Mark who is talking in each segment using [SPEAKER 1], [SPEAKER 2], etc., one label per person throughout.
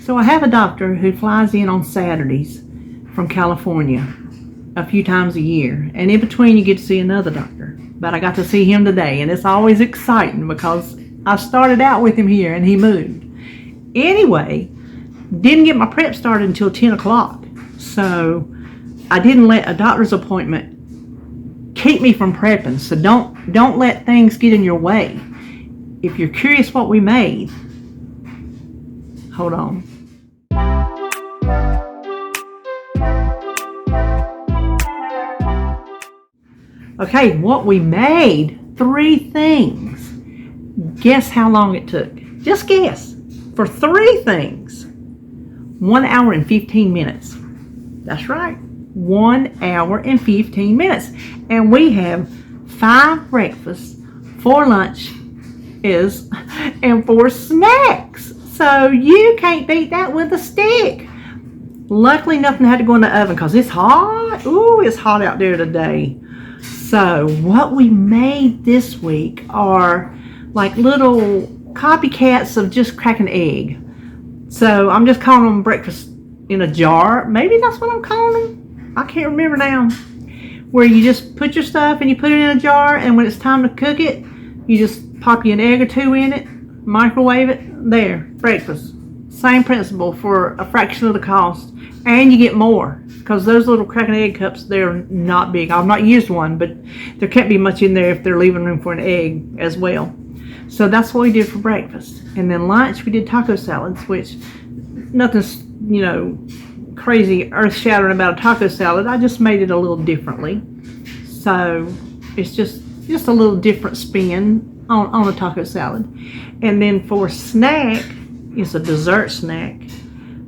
[SPEAKER 1] So I have a doctor who flies in on Saturdays from California a few times a year, and in between you get to see another doctor. But I got to see him today, and it's always exciting because I started out with him here and he moved. Anyway, didn't get my prep started until 10 o'clock. So I didn't let a doctor's appointment keep me from prepping. So don't let things get in your way. If you're curious what we made, hold on. Okay, what we made, 3 things. Guess how long it took? Just guess. For 3 things, 1 hour and 15 minutes. That's right, 1 hour and 15 minutes. And we have 5 breakfasts, 4 lunch and 4 snacks. So you can't beat that with a stick. Luckily, nothing had to go in the oven because it's hot. Ooh, it's hot out there today. So what we made this week are like little copycats of just cracking an egg. So I'm just calling them breakfast in a jar. Maybe that's what I'm calling them. I can't remember now. Where you just put your stuff and you put it in a jar, and when it's time to cook it, you just pop you an egg or 2 in it, microwave it, there, breakfast. Same principle for a fraction of the cost, and you get more because those little cracking egg cups, they're not big. I've not used one, but there can't be much in there if they're leaving room for an egg as well. So that's what we did for breakfast. And then lunch, we did taco salads, which nothing's, crazy earth-shattering about a taco salad. I just made it a little differently. So it's just a little different spin on a taco salad. And then for snack, it's a dessert snack.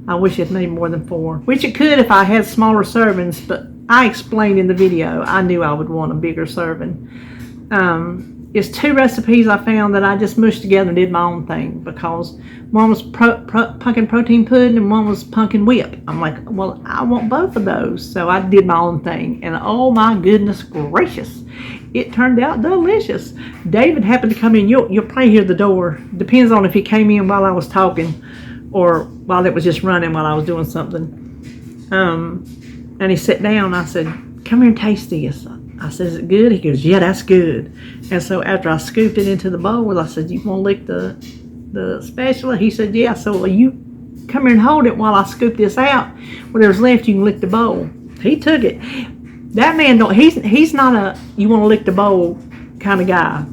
[SPEAKER 1] I wish it made more than 4, which it could if I had smaller servings, but I explained in the video I knew I would want a bigger serving. It's 2 recipes I found that I just mushed together and did my own thing, because one was pumpkin protein pudding and one was pumpkin whip. I'm like, well, I want both of those, so I did my own thing, and oh my goodness gracious, it turned out delicious. David happened to come in. You'll probably hear the door. Depends on if he came in while I was talking or while it was just running while I was doing something. And he sat down. I said, come here and taste this. I said, is it good? He goes, yeah, that's good. And so after I scooped it into the bowl, I said, you want to lick the spatula? He said, yeah. So well, you come here and hold it while I scoop this out. Whatever's left, you can lick the bowl. He took it. That man he's not a you want to lick the bowl kind of guy.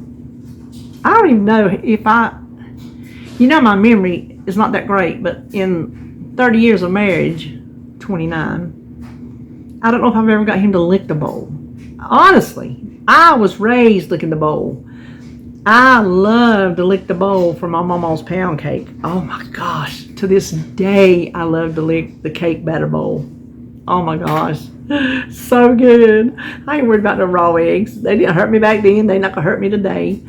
[SPEAKER 1] I don't even know if my memory is not that great, but in 30 years of marriage, 29, I don't know if I've ever got him to lick the bowl. Honestly, I was raised licking the bowl. I love to lick the bowl for my mama's pound cake. Oh my gosh, to this day, I love to lick the cake batter bowl. Oh my gosh, so good. I ain't worried about no raw eggs. They didn't hurt me back then. They're not gonna hurt me today.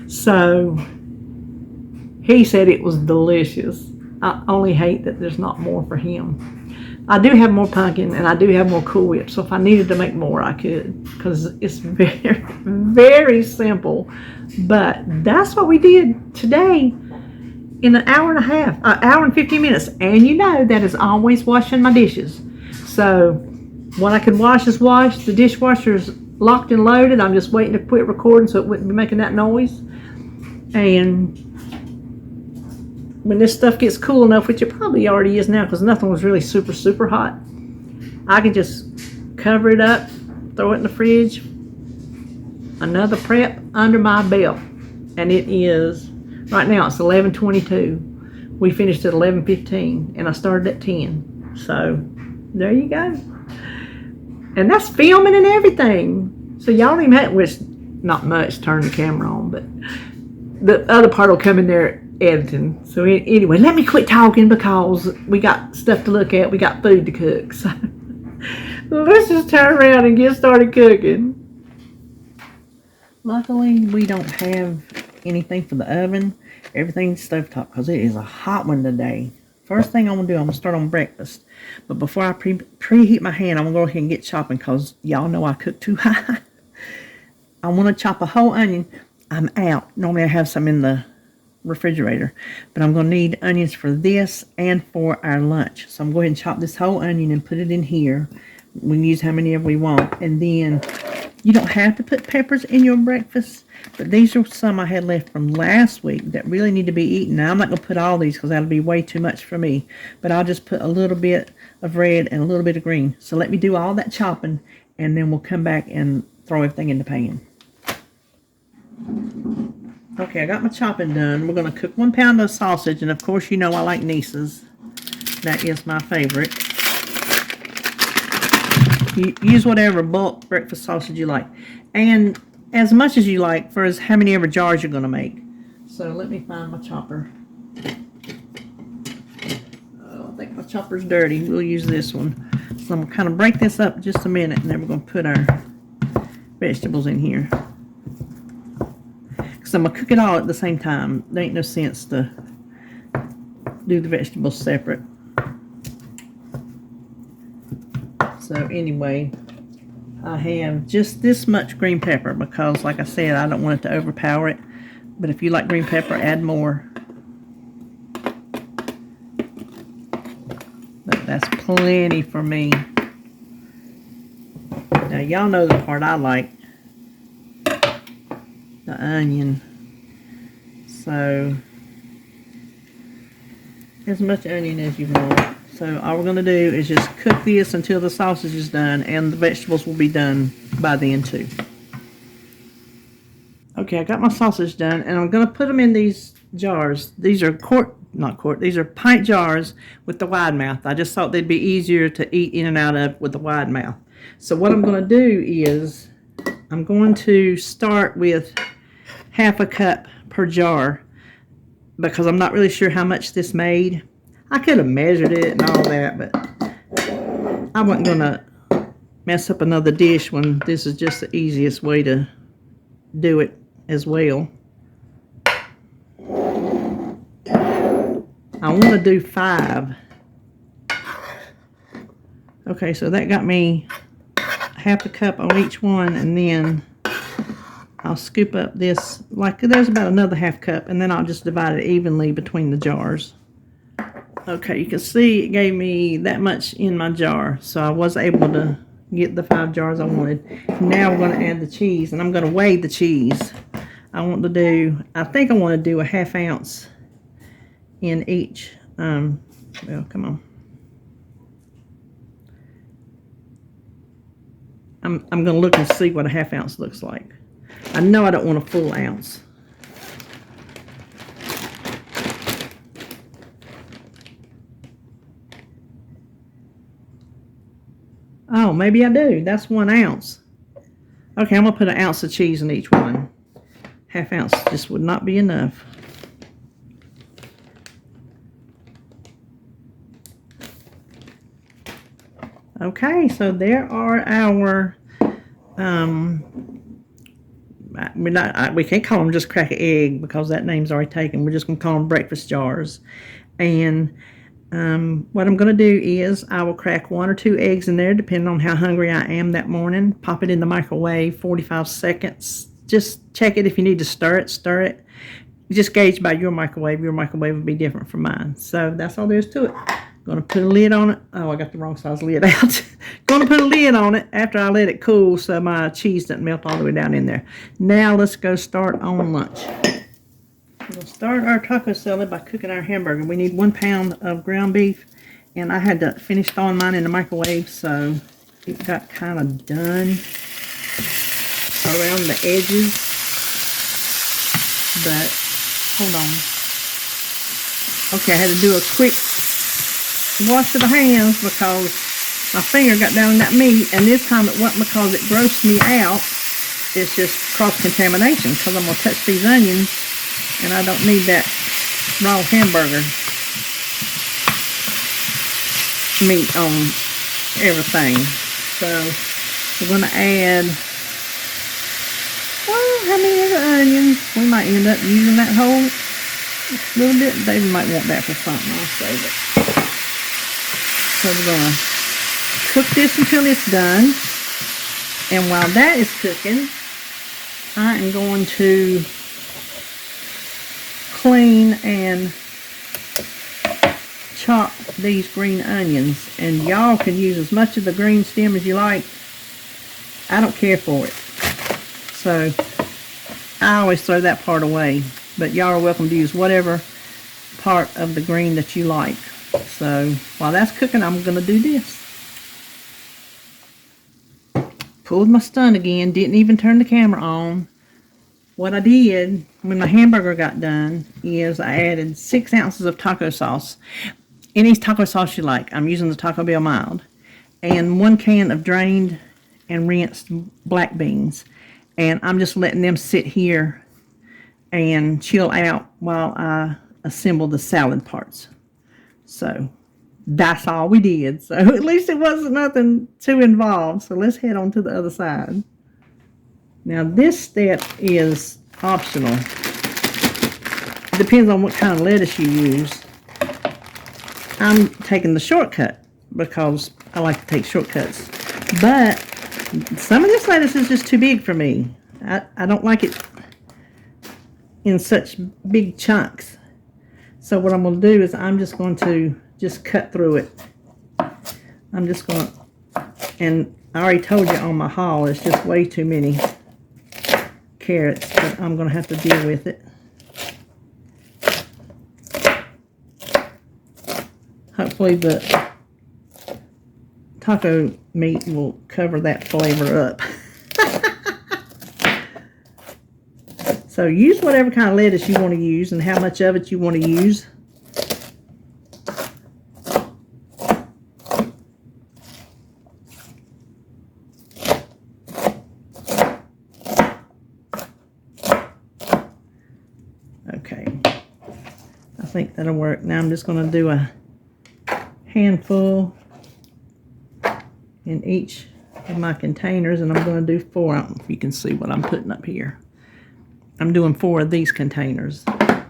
[SPEAKER 1] So he said it was delicious. I only hate that there's not more for him. I do have more pumpkin and I do have more Cool Whip, so if I needed to make more, I could, because it's very, very simple. But that's what we did today in an hour and a half, an hour and 15 minutes. And that is always washing my dishes. So what I can wash is washed. The dishwasher's locked and loaded. I'm just waiting to quit recording so it wouldn't be making that noise. And when this stuff gets cool enough, which it probably already is now because nothing was really super, super hot, I can just cover it up, throw it in the fridge, another prep under my belt. And it is, right now it's 11:22. We finished at 11:15 and I started at 10. So there you go. And that's filming and everything. So y'all don't even have, which not much, turn the camera on, but the other part will come in there editing. So anyway, let me quit talking because we got stuff to look at. We got food to cook. So let's just turn around and get started cooking. Luckily, we don't have anything for the oven. Everything's stovetop because it is a hot one today. First thing I'm going to do, I'm going to start on breakfast. But before I preheat my hand, I'm going to go ahead and get chopping because y'all know I cook too high. I want to chop a whole onion. I'm out. Normally I have some in the refrigerator. But I'm going to need onions for this and for our lunch. So I'm going to chop this whole onion and put it in here. We can use how many ever we want. And then you don't have to put peppers in your breakfast, but these are some I had left from last week that really need to be eaten. Now, I'm not going to put all these because that'll be way too much for me, but I'll just put a little bit of red and a little bit of green. So let me do all that chopping, and then we'll come back and throw everything in the pan. Okay, I got my chopping done. We're going to cook 1 pound of sausage, and of course you know I like Niece's. That is my favorite. You use whatever bulk breakfast sausage you like, and as much as you like for how many ever jars you're going to make. So let me find my chopper. Oh, I think my chopper's dirty. We'll use this one. So I'm going to kind of break this up just a minute, and then we're going to put our vegetables in here. Because I'm going to cook it all at the same time. There ain't no sense to do the vegetables separate. So anyway, I have just this much green pepper because, like I said, I don't want it to overpower it. But if you like green pepper, add more. But that's plenty for me. Now, y'all know the part I like. The onion. So, as much onion as you want. So all we're going to do is just cook this until the sausage is done, and the vegetables will be done by then too. Okay, I got my sausage done, and I'm going to put them in these jars. These are these are pint jars with the wide mouth. I just thought they'd be easier to eat in and out of with the wide mouth. So what I'm going to do is I'm going to start with half a cup per jar because I'm not really sure how much this made. I could have measured it and all that, but I wasn't going to mess up another dish when this is just the easiest way to do it as well. I want to do 5. Okay, so that got me half a cup on each one, and then I'll scoop up this, like there's about another half cup, and then I'll just divide it evenly between the jars. Okay, you can see it gave me that much in my jar, so I was able to get the 5 jars I wanted. Now we're going to add the cheese, and I'm going to weigh the cheese. I think I want to do a 1/2 ounce in each. Well, come on. I'm going to look and see what a 1/2 ounce looks like. I know I don't want a full ounce. Oh, maybe I do. That's 1 ounce. Okay, I'm going to put 1 ounce of cheese in each one. 1/2 ounce just would not be enough. Okay, so there are our, we can't call them just crack an egg because that name's already taken. We're just going to call them breakfast jars. And what I'm going to do is I will crack 1 or 2 eggs in there depending on how hungry I am that morning. Pop it in the microwave 45 seconds. Just check it if you need to stir it. Just gauge by your microwave. Your microwave will be different from mine. So that's all there is to it. Going to put a lid on it. Oh, I got the wrong size lid out. Going to put a lid on it after I let it cool so my cheese doesn't melt all the way down in there. Now let's go start on lunch. We'll start our taco salad by cooking our hamburger. We need 1 pound of ground beef, and I had to finish thawing mine in the microwave, so it got kind of done around the edges. But hold on. Okay, I had to do a quick wash of the hands because my finger got down in that meat, and this time it wasn't because it grossed me out. It's just cross-contamination because I'm going to touch these onions, and I don't need that raw hamburger meat on everything. So we're going to add, how many of the onions? We might end up using that whole little bit. David might want that for something. I'll save it. So we're going to cook this until it's done. And while that is cooking, I am going to clean and chop these green onions, and y'all can use as much of the green stem as you like. I don't care for it, so I always throw that part away, but y'all are welcome to use whatever part of the green that you like. So while that's cooking, I'm gonna do this. Pulled my stunt again, didn't even turn the camera on. What I did when my hamburger got done is I added 6 ounces of taco sauce. Any taco sauce you like. I'm using the Taco Bell mild. And 1 can of drained and rinsed black beans. And I'm just letting them sit here and chill out while I assemble the salad parts. So that's all we did. So at least it wasn't nothing too involved. So let's head on to the other side. Now this step is optional. It depends on what kind of lettuce you use. I'm taking the shortcut because I like to take shortcuts. But some of this lettuce is just too big for me. I don't like it in such big chunks. So what I'm going to do is I'm just going to just cut through it. I'm just going to, and I already told you on my haul, it's just way too many carrots, but I'm going to have to deal with it. Hopefully the taco meat will cover that flavor up. So use whatever kind of lettuce you want to use and how much of it you want to use. Okay, I think that'll work. Now I'm just going to do a handful in each of my containers, and I'm going to do 4. I don't know if you can see what I'm putting up here. I'm doing 4 of these containers. I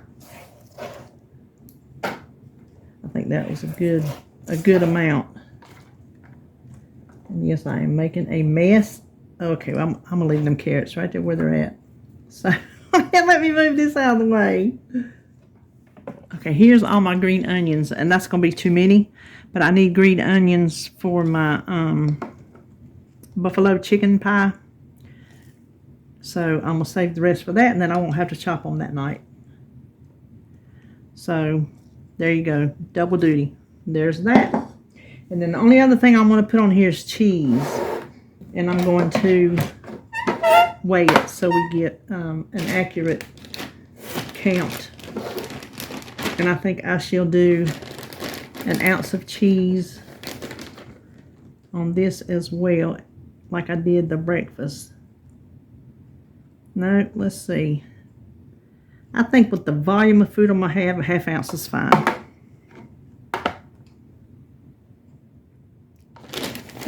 [SPEAKER 1] think that was a good amount. And yes, I am making a mess. Okay, well, I'm gonna leave them carrots right there where they're at. So let me move this out of the way. Okay, here's all my green onions, and that's gonna be too many, but I need green onions for my buffalo chicken pie. So I'm going to save the rest for that, and then I won't have to chop them that night. So there you go, double duty. There's that. And then the only other thing I'm going to put on here is cheese. And I'm going to weigh it so we get an accurate count. And I think I shall do 1 ounce of cheese on this as well, like I did the breakfast. No, let's see. I think with the volume of food I'm going to have, 1/2 ounce is fine.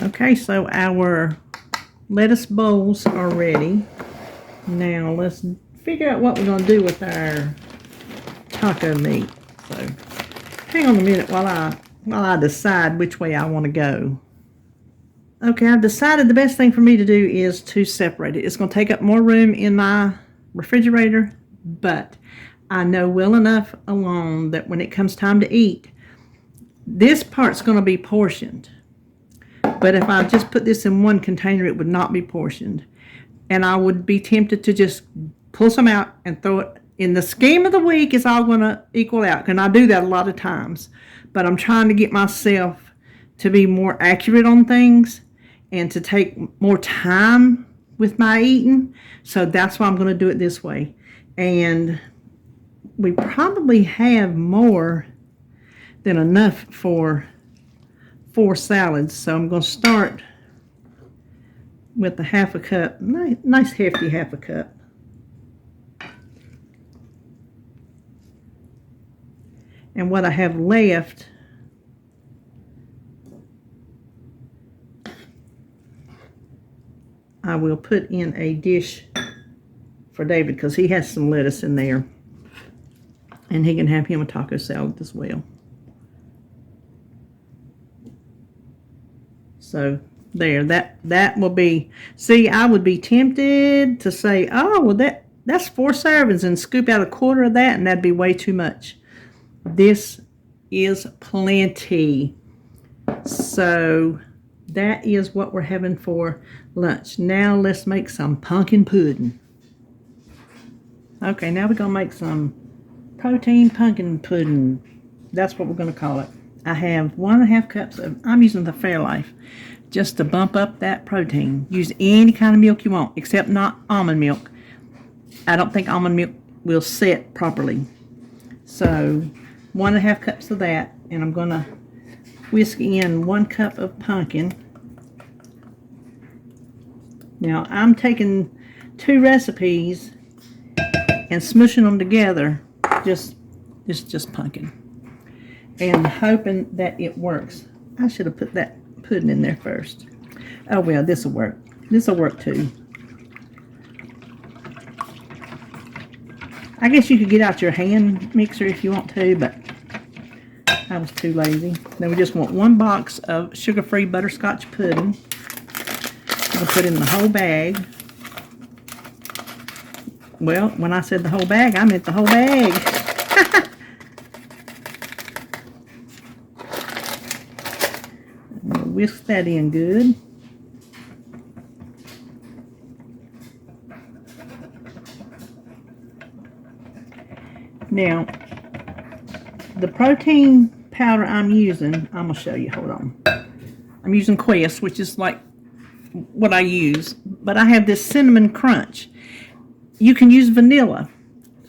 [SPEAKER 1] Okay, so our lettuce bowls are ready. Now let's figure out what we're going to do with our taco meat. So hang on a minute while I decide which way I want to go. Okay, I've decided the best thing for me to do is to separate it. It's going to take up more room in my refrigerator, but I know well enough alone that when it comes time to eat, this part's going to be portioned. But if I just put this in one container, it would not be portioned. And I would be tempted to just pull some out and throw it. In the scheme of the week, it's all going to equal out. And I do that a lot of times. But I'm trying to get myself to be more accurate on things and to take more time with my eating. So that's why I'm going to do it this way. And we probably have more than enough for 4 salads. So I'm going to start with the 1/2 cup. Nice hefty 1/2 cup. And what I have left, I will put in a dish for David because he has some lettuce in there. And he can have him a taco salad as well. So there, that will be, see, I would be tempted to say, oh, well, that's 4 servings, and scoop out a quarter of that, and that'd be way too much. This is plenty. So that is what we're having for lunch. Now let's make some pumpkin pudding. Okay, now we're going to make some protein pumpkin pudding. That's what we're going to call it. I have 1.5 cups of, I'm using the Fairlife just to bump up that protein. Use any kind of milk you want, except not almond milk. I don't think almond milk will set properly. So 1.5 cups of that, and I'm going to whisk in 1 cup of pumpkin. Now I'm taking 2 recipes and smushing them together. It's just pumpkin, and hoping that it works. I should have put that pudding in there first. Oh well, this will work. This will work too. I guess you could get out your hand mixer if you want to, but I was too lazy. Then we just want 1 box of sugar-free butterscotch pudding. We'll put in the whole bag. Well, when I said the whole bag, I meant the whole bag. We'll whisk that in good. Now, the protein powder I'm using, I'm going to show you. Hold on. I'm using Quest, which is like what I use. But I have this cinnamon crunch. You can use vanilla,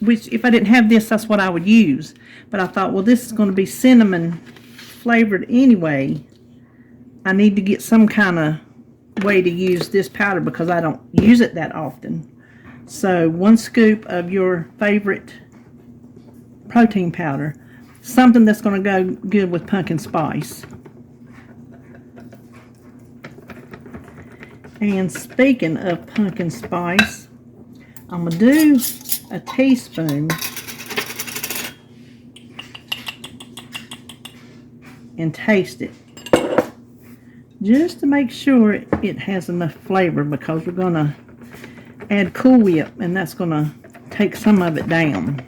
[SPEAKER 1] which if I didn't have this, that's what I would use. But I thought, well, this is going to be cinnamon flavored anyway. I need to get some kind of way to use this powder because I don't use it that often. So 1 scoop of your favorite protein powder, something that's going to go good with pumpkin spice. And speaking of pumpkin spice, I'm going to do a teaspoon and taste it just to make sure it has enough flavor, because we're going to add Cool Whip and that's going to take some of it down.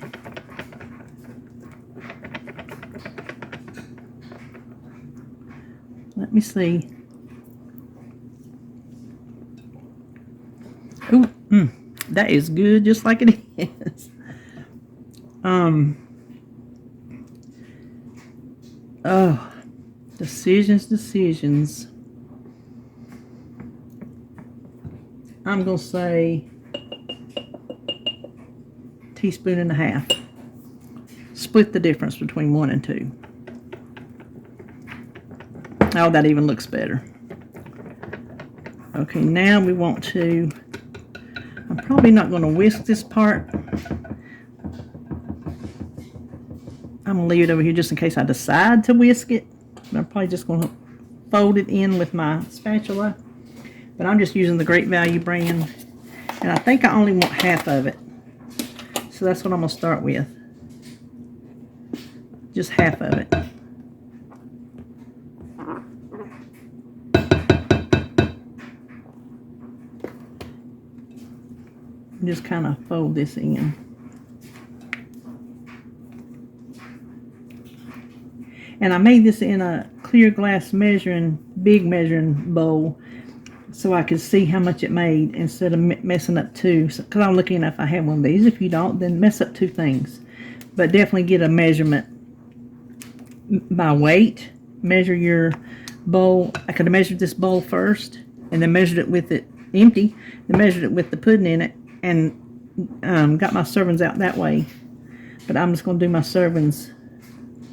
[SPEAKER 1] Let me see. Ooh, that is good, just like it is. Oh, decisions. I'm gonna say 1.5 teaspoons. Split the difference between 1 and 2. Oh, that even looks better. Okay, now we want to, I'm probably not going to whisk this part. I'm going to leave it over here just in case I decide to whisk it. I'm probably just going to fold it in with my spatula. But I'm just using the Great Value brand. And I think I only want half of it. So that's what I'm going to start with. Just half of it. Just kind of fold this in. And I made this in a clear glass big measuring bowl, so I could see how much it made instead of messing up 2. Because I'm looking if I have one of these. If you don't, then mess up 2 things. But definitely get a measurement by weight. Measure your bowl. I could have measured this bowl first, and then measured it with it empty. Then measured it with the pudding in it, and got my servings out that way. But I'm just going to do my servings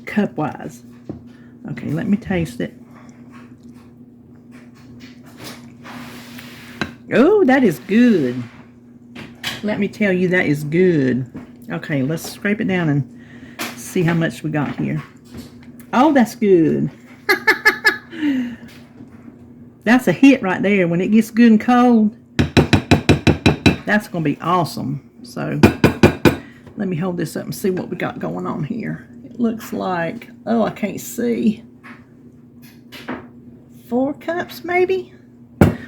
[SPEAKER 1] cup-wise. Okay, let me taste it. Oh, that is good. Let me tell you, that is good. Okay, let's scrape it down and see how much we got here. Oh, that's good. That's a hit right there. When it gets good and cold, that's going to be awesome. So let me hold this up and see what we got going on here. It looks like, oh, I can't see. 4 cups maybe?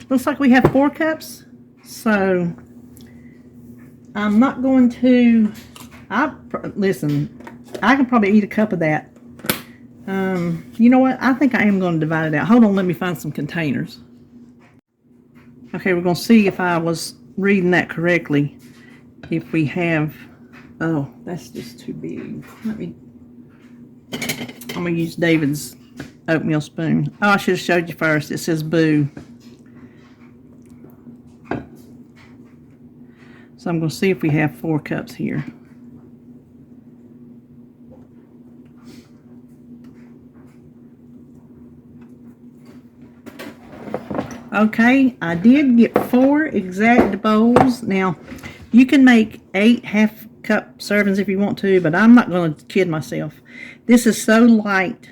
[SPEAKER 1] Looks like we have 4 cups. So I'm not going to, listen, I can probably eat a cup of that. You know what? I think I am going to divide it out. Hold on, let me find some containers. Okay, we're going to see if I was reading that correctly. If we have, oh, that's just too big. I'm going to use David's oatmeal spoon. Oh, I should have showed you first. It says Boo. So I'm going to see if we have 4 cups here. Okay, I did get 4 exact bowls. Now, you can make 8 half-cup servings if you want to, but I'm not going to kid myself. This is so light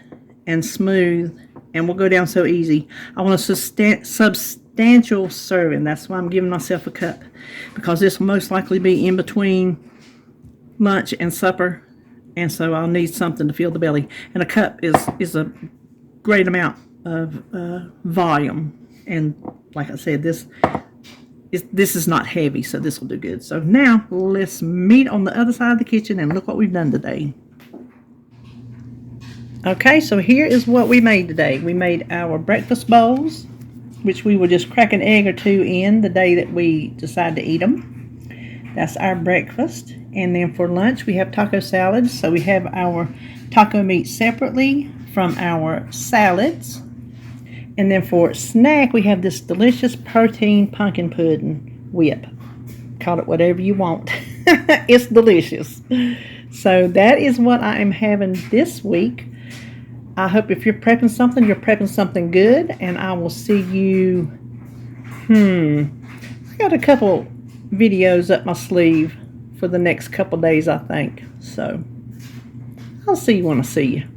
[SPEAKER 1] and smooth, and will go down so easy. I want a substantial serving. That's why I'm giving myself a cup, because this will most likely be in between lunch and supper, and so I'll need something to fill the belly. And a cup is a great amount of volume, and like I said, this is not heavy, so this will do good. So now let's meet on the other side of the kitchen and look what we've done today. Okay, so here is what we made today. We made our breakfast bowls, which we will just crack an egg or 2 in the day that we decide to eat them. That's our breakfast. And then for lunch, we have taco salads. So we have our taco meat separately from our salads. And then for snack, we have this delicious protein pumpkin pudding whip. Call it whatever you want. It's delicious. So that is what I am having this week. I hope if you're prepping something good, and I will see you, I got a couple videos up my sleeve for the next couple days, I think. So I'll see you when I see you.